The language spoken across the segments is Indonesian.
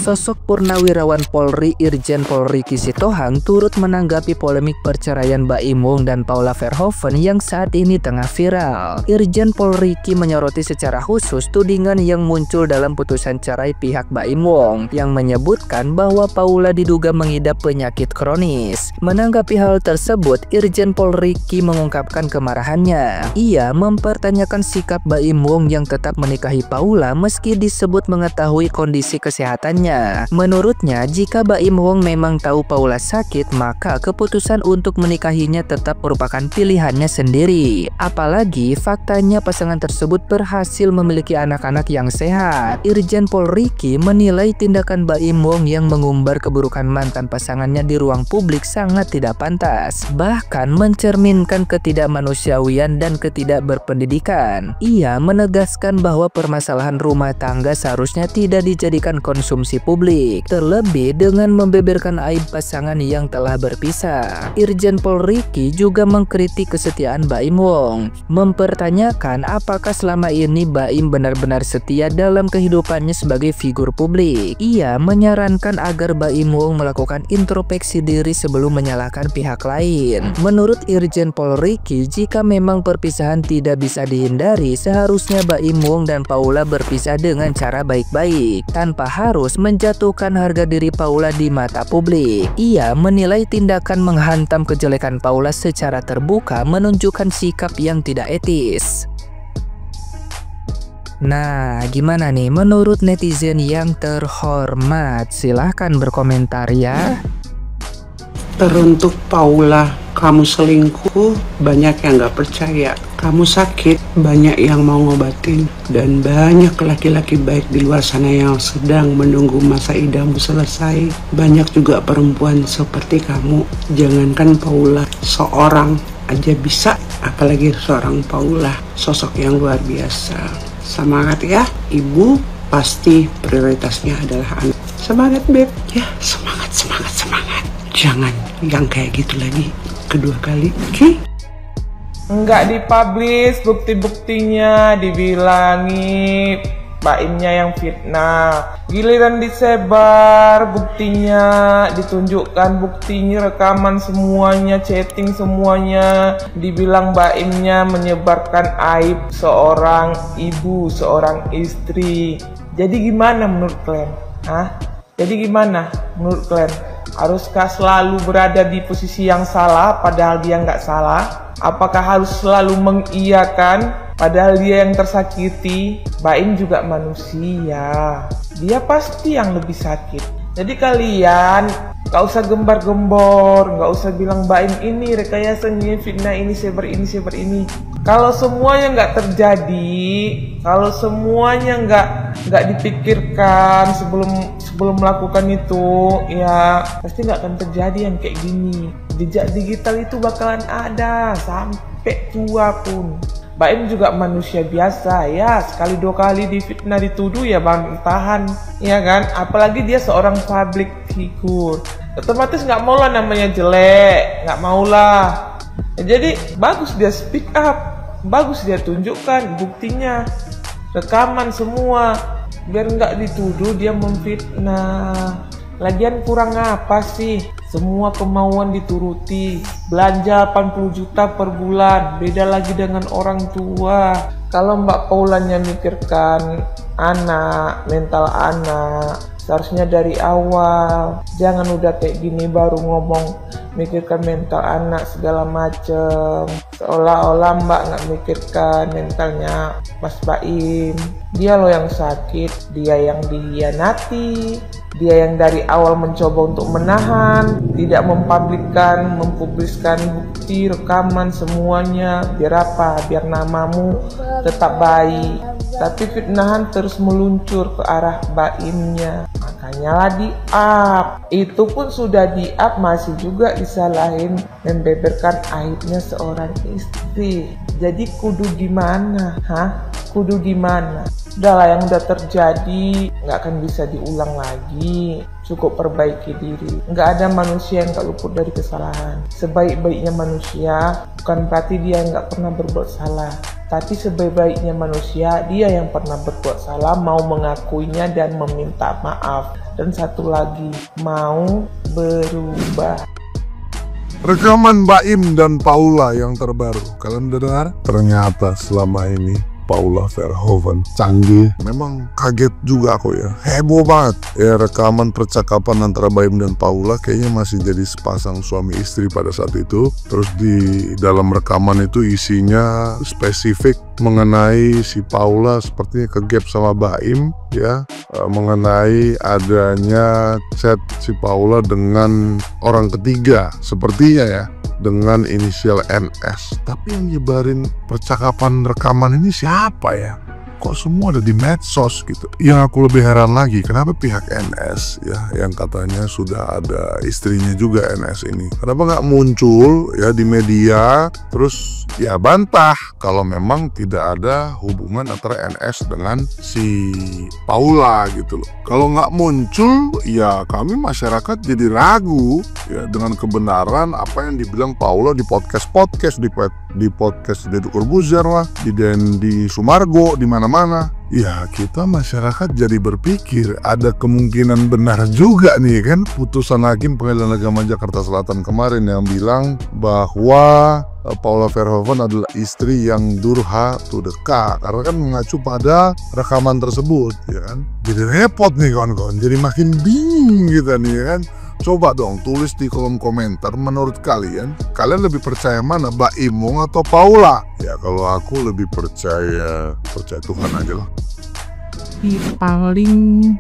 Sosok Purnawirawan Polri Irjen Pol Ricky Sitohang turut menanggapi polemik perceraian Baim Wong dan Paula Verhoeven yang saat ini tengah viral. Irjen Pol Ricky menyoroti secara khusus tudingan yang muncul dalam putusan cerai pihak Baim Wong yang menyebutkan bahwa Paula diduga mengidap penyakit kronis. Menanggapi hal tersebut, Irjen Pol Ricky mengungkapkan kemarahannya. Ia mempertanyakan sikap Baim Wong yang tetap menikahi Paula meski disebut mengetahui kondisi kesehatannya. Menurutnya, jika Baim Wong memang tahu Paula sakit, maka keputusan untuk menikahinya tetap merupakan pilihannya sendiri. Apalagi faktanya pasangan tersebut berhasil memiliki anak-anak yang sehat. Irjen Pol Ricky menilai tindakan Baim Wong yang mengumbar keburukan mantan pasangannya di ruang publik sangat tidak pantas, bahkan mencerminkan ketidakmanusiawian dan ketidakberpendidikan. Ia menegaskan bahwa permasalahan rumah tangga seharusnya tidak dijadikan konsumsi publik, terlebih dengan membeberkan aib pasangan yang telah berpisah. Irjen Pol Ricky juga mengkritik kesetiaan Baim Wong, mempertanyakan apakah selama ini Baim benar-benar setia dalam kehidupannya sebagai figur publik. Ia menyarankan agar Baim Wong melakukan introspeksi diri sebelum menyalahkan pihak lain. Menurut Irjen Pol Ricky, jika memang perpisahan tidak bisa dihindari, seharusnya Baim Wong dan Paula berpisah dengan cara baik-baik, tanpa harus menjatuhkan harga diri Paula di mata publik. Ia menilai tindakan menghantam kejelekan Paula secara terbuka menunjukkan sikap yang tidak etis. Nah, gimana nih menurut netizen yang terhormat? Silahkan berkomentar ya. Teruntuk Paula, kamu selingkuh, banyak yang gak percaya. Kamu sakit, banyak yang mau ngobatin. Dan banyak laki-laki baik di luar sana yang sedang menunggu masa idahmu selesai. Banyak juga perempuan seperti kamu. Jangankan Paula, seorang aja bisa, apalagi seorang Paula, sosok yang luar biasa. Semangat ya, ibu pasti prioritasnya adalah anak. Semangat beb, ya semangat, semangat, semangat. Jangan yang kayak gitu lagi kedua kali, oke? Enggak dipublish bukti-buktinya, dibilangi Baimnya yang fitnah. Giliran disebar buktinya, ditunjukkan buktinya, rekaman semuanya, chatting semuanya, dibilang Baimnya menyebarkan aib seorang ibu, seorang istri. Jadi gimana menurut kalian? Jadi gimana menurut kalian? Haruskah selalu berada di posisi yang salah padahal dia nggak salah? Apakah harus selalu mengiyakan padahal dia yang tersakiti? Baim juga manusia, dia pasti yang lebih sakit. Jadi kalian nggak usah gembar-gembor, nggak usah bilang Baim ini rekayasanya, fitnah ini, sebar ini, sebar ini. Kalau semuanya nggak terjadi, kalau semuanya nggak dipikirkan sebelum melakukan itu, ya pasti nggak akan terjadi yang kayak gini. Jejak digital itu bakalan ada sampai tua pun. Baim juga manusia biasa ya, sekali dua kali difitnah dituduh ya bang tahan, ya kan? Apalagi dia seorang public figure, otomatis nggak mau lah namanya jelek, nggak mau lah. Jadi bagus dia speak up, bagus dia tunjukkan buktinya, rekaman semua, biar nggak dituduh dia memfitnah. Lagian kurang apa sih? Semua kemauan dituruti. Belanja 80 juta per bulan, beda lagi dengan orang tua. Kalau Mbak Paulanya mikirkan anak, mental anak, seharusnya dari awal. Jangan udah kayak gini baru ngomong mikirkan mental anak segala macem. Seolah-olah Mbak nggak mikirkan mentalnya Mas Baim. Dia loh yang sakit, dia yang dihianati, dia yang dari awal mencoba untuk menahan, tidak mempublikkan bukti, rekaman semuanya. Biar apa? Biar namamu tetap baik. Tapi fitnahan terus meluncur ke arah Baimnya. Makanya lah di-up. Itu pun sudah di-up masih juga disalahin membeberkan aibnya seorang istri. Jadi kudu gimana? Kudu gimana? Udahlah, yang udah terjadi nggak akan bisa diulang lagi. Cukup perbaiki diri. Nggak ada manusia yang tak luput dari kesalahan. Sebaik-baiknya manusia bukan berarti dia nggak pernah berbuat salah. Tapi sebaik-baiknya manusia, dia yang pernah berbuat salah mau mengakuinya dan meminta maaf. Dan satu lagi, mau berubah. Rekaman Baim dan Paula yang terbaru. Kalian udah dengar? Ternyata selama ini Paula Verhoeven canggih. Memang kaget juga aku ya. Heboh banget. Ya, rekaman percakapan antara Baim dan Paula kayaknya masih jadi sepasang suami istri pada saat itu. Terus di dalam rekaman itu isinya spesifik mengenai si Paula sepertinya kegap sama Baim ya, mengenai adanya chat si Paula dengan orang ketiga sepertinya ya, dengan inisial NS. Tapi yang nyebarin percakapan rekaman ini siapa ya? Kok semua ada di medsos gitu. Yang aku lebih heran lagi, kenapa pihak NS ya, yang katanya sudah ada istrinya juga NS ini, kenapa nggak muncul ya di media terus ya bantah kalau memang tidak ada hubungan antara NS dengan si Paula gitu loh. Kalau nggak muncul ya kami masyarakat jadi ragu ya dengan kebenaran apa yang dibilang Paula di podcast di podcast Deddy Corbuzier lah, di Sumargo, di mana-mana. Ya kita masyarakat jadi berpikir ada kemungkinan benar juga nih kan putusan Hakim Pengadilan Agama Jakarta Selatan kemarin yang bilang bahwa Paula Verhoeven adalah istri yang durha to the K, karena kan mengacu pada rekaman tersebut ya kan. Jadi repot nih kawan-kawan, jadi makin bingung kita nih ya kan. Coba dong tulis di kolom komentar, menurut kalian lebih percaya mana, Baim atau Paula? Ya kalau aku lebih percaya Tuhan aja lah. Si paling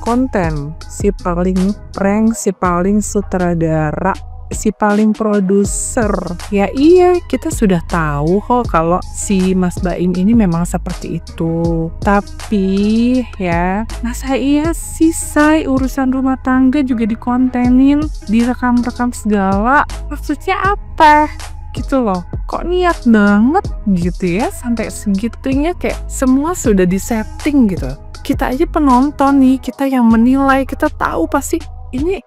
konten, si paling prank, si paling sutradara, si paling produser. Ya iya, kita sudah tahu kok kalau si Mas Baim ini memang seperti itu. Tapi ya, masa iya sih say urusan rumah tangga juga dikontenin, direkam-rekam segala. Maksudnya apa? Gitu loh, kok niat banget gitu ya, sampai segitunya kayak semua sudah disetting gitu. Kita aja penonton nih, kita yang menilai, kita tahu pasti ini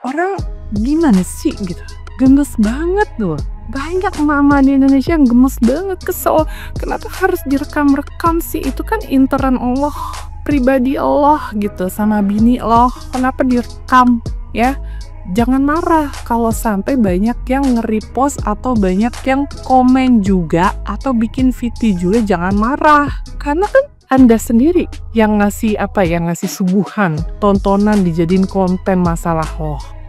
orang gimana sih gitu, gemes banget tuh. Banyak mama di Indonesia yang gemes banget, kesel kenapa harus direkam-rekam sih, itu kan intern Allah, pribadi Allah gitu sama bini Allah, kenapa direkam ya. Jangan marah kalau sampai banyak yang nge-repost atau banyak yang komen juga atau bikin video juga, jangan marah. Karena kan Anda sendiri yang ngasih ngasih suguhan, tontonan dijadiin konten masalah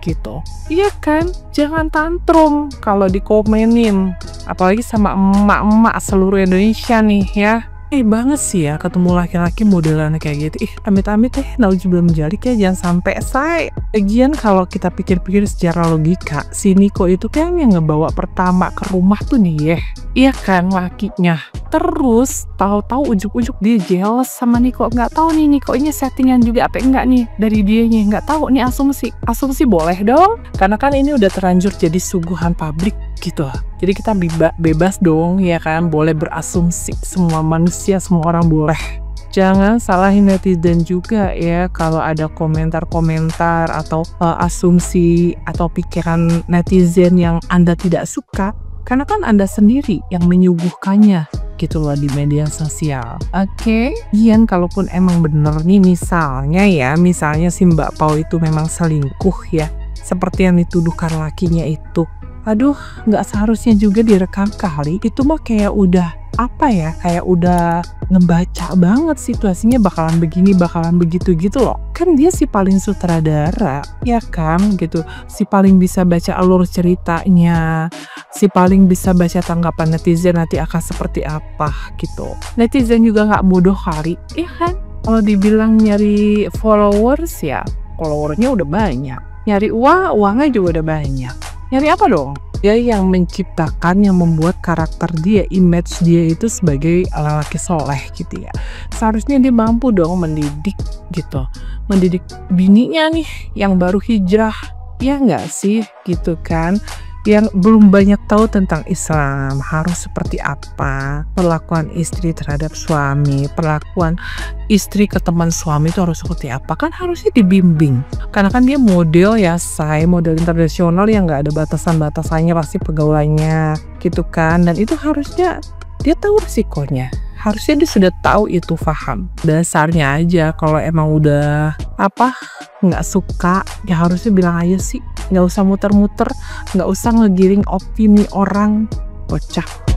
gitu. Iya kan? Jangan tantrum kalau dikomenin. Apalagi sama emak-emak seluruh Indonesia nih ya. Banget sih ya ketemu laki-laki modelannya kayak gitu. Amit-amit nauzubillah min dzalik ya, jangan sampai say. Lagian kalau kita pikir-pikir secara logika, si Niko itu kan yang ngebawa pertama ke rumah tuh nih ya. Iya kan, lakinya. Terus tahu-tahu ujuk-ujuk dia jealous sama Niko. Nggak tahu nih Nikonya settingan juga apa enggak nih dari dianya. Nggak tahu nih, asumsi boleh dong. Karena kan ini udah terlanjur jadi suguhan publik gitu. Jadi kita bebas dong ya kan, boleh berasumsi, semua manusia, semua orang boleh. Jangan salahin netizen juga ya kalau ada komentar-komentar atau asumsi atau pikiran netizen yang Anda tidak suka, karena kan Anda sendiri yang menyuguhkannya gitu loh di media sosial. Oke? Ian, kalaupun emang bener nih misalnya si Mbak Pau itu memang selingkuh ya, seperti yang dituduhkan lakinya itu. Aduh, nggak seharusnya juga direkam kali. Itu mah kayak udah kayak udah ngebaca banget situasinya bakalan begini, bakalan begitu gitu loh. Kan dia si paling sutradara, ya kan gitu. Si paling bisa baca alur ceritanya, si paling bisa baca tanggapan netizen nanti akan seperti apa gitu. Netizen juga nggak bodoh kali, ya kan? Kalau dibilang nyari followers ya, followernya udah banyak. Nyari uangnya juga udah banyak. Nyari apa dong? Dia yang menciptakan, yang membuat karakter dia, image dia itu sebagai lelaki soleh gitu ya. Seharusnya dia mampu dong mendidik gitu. Mendidik bininya nih yang baru hijrah. Ya nggak sih gitu kan. Yang belum banyak tahu tentang Islam, harus seperti apa perlakuan istri terhadap suami, perlakuan istri ke teman suami itu harus seperti apa, kan harusnya dibimbing. Karena kan dia model ya model internasional yang nggak ada batasan-batasannya pasti pegawainya gitu kan, dan itu harusnya dia tahu resikonya. Harusnya dia sudah tahu itu, paham. Dasarnya aja kalau emang udah nggak suka, ya harusnya bilang aja sih. Nggak usah muter-muter, nggak usah ngegiring opini orang. Bocah.